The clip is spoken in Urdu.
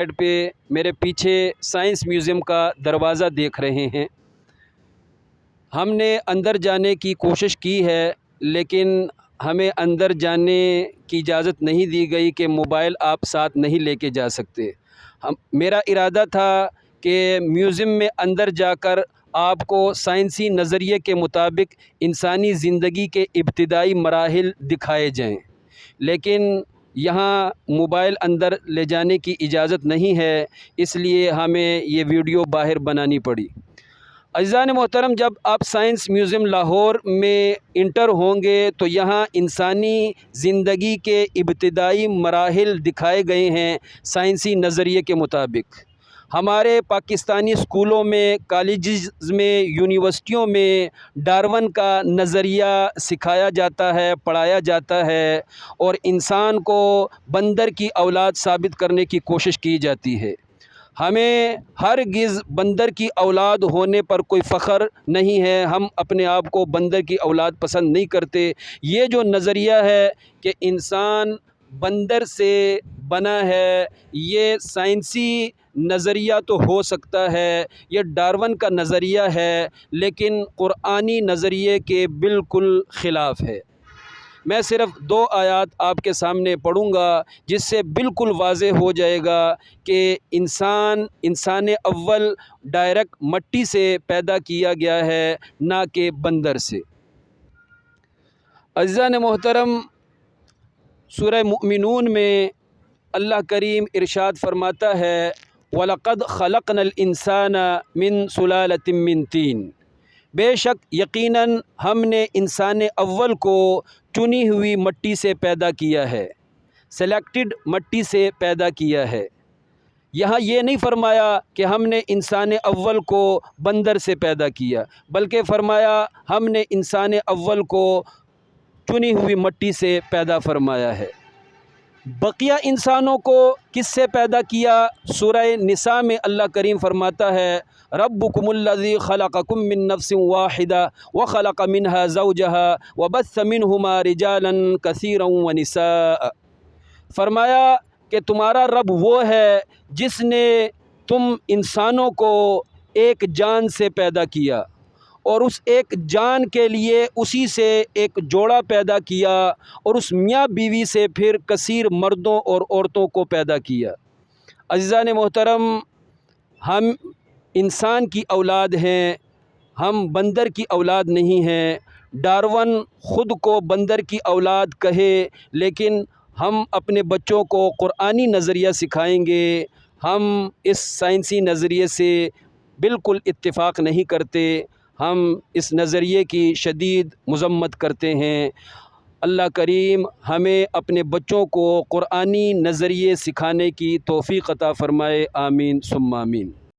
سائٹ پہ میرے پیچھے سائنس میوزیم کا دروازہ دیکھ رہے ہیں۔ ہم نے اندر جانے کی کوشش کی ہے، لیکن ہمیں اندر جانے کی اجازت نہیں دی گئی کہ موبائل آپ ساتھ نہیں لے کے جا سکتے۔ میرا ارادہ تھا کہ میوزیم میں اندر جا کر آپ کو سائنسی نظریے کے مطابق انسانی زندگی کے ابتدائی مراحل دکھائے جائیں، لیکن یہاں موبائل اندر لے جانے کی اجازت نہیں ہے، اس لیے ہمیں یہ ویڈیو باہر بنانی پڑی۔ عزیزان محترم، جب آپ سائنس میوزیم لاہور میں انٹر ہوں گے تو یہاں انسانی زندگی کے ابتدائی مراحل دکھائے گئے ہیں سائنسی نظریے کے مطابق۔ ہمارے پاکستانی اسکولوں میں، کالجز میں، یونیورسٹیوں میں ڈارون کا نظریہ سکھایا جاتا ہے، پڑھایا جاتا ہے، اور انسان کو بندر کی اولاد ثابت کرنے کی کوشش کی جاتی ہے۔ ہمیں ہرگز بندر کی اولاد ہونے پر کوئی فخر نہیں ہے، ہم اپنے آپ کو بندر کی اولاد پسند نہیں کرتے۔ یہ جو نظریہ ہے کہ انسان بندر سے بنا ہے، یہ سائنسی نظریہ تو ہو سکتا ہے، یہ ڈارون کا نظریہ ہے، لیکن قرآنی نظریے کے بالکل خلاف ہے۔ میں صرف 2 آیات آپ کے سامنے پڑھوں گا جس سے بالکل واضح ہو جائے گا کہ انسان اول ڈائریکٹ مٹی سے پیدا کیا گیا ہے، نہ کہ بندر سے۔ عزیزان محترم، سورہ مؤمنون میں اللہ کریم ارشاد فرماتا ہے وَلَقَدْ خَلَقْنَا الْإِنسَانَ مِنْ سُلَالَةٍ مِّن طِينٍ، بے شک یقیناً ہم نے انسان اول کو چنی ہوئی مٹی سے پیدا کیا ہے، سلیکٹڈ مٹی سے پیدا کیا ہے۔ یہاں یہ نہیں فرمایا کہ ہم نے انسان اول کو بندر سے پیدا کیا، بلکہ فرمایا ہم نے انسان اول کو چنی ہوئی مٹی سے پیدا فرمایا ہے۔ بقیہ انسانوں کو کس سے پیدا کیا؟ سورہ نساء میں اللہ کریم فرماتا ہے ربکم الذی خلقکم من نفس واحدہ وخلق منہا زوجہا وبث منہما رجالا کثیرا ونساء۔ فرمایا کہ تمہارا رب وہ ہے جس نے تم انسانوں کو ایک جان سے پیدا کیا، اور اس ایک جان کے لیے اسی سے ایک جوڑا پیدا کیا، اور اس میاں بیوی سے پھر کثیر مردوں اور عورتوں کو پیدا کیا۔ عزیزان محترم، ہم انسان کی اولاد ہیں، ہم بندر کی اولاد نہیں ہیں۔ ڈارون خود کو بندر کی اولاد کہے، لیکن ہم اپنے بچوں کو قرآنی نظریہ سکھائیں گے۔ ہم اس سائنسی نظریے سے بالکل اتفاق نہیں کرتے، ہم اس نظریے کی شدید مذمت کرتے ہیں۔ اللہ کریم ہمیں اپنے بچوں کو قرآنی نظریے سکھانے کی توفیق عطا فرمائے، آمین ثم آمین۔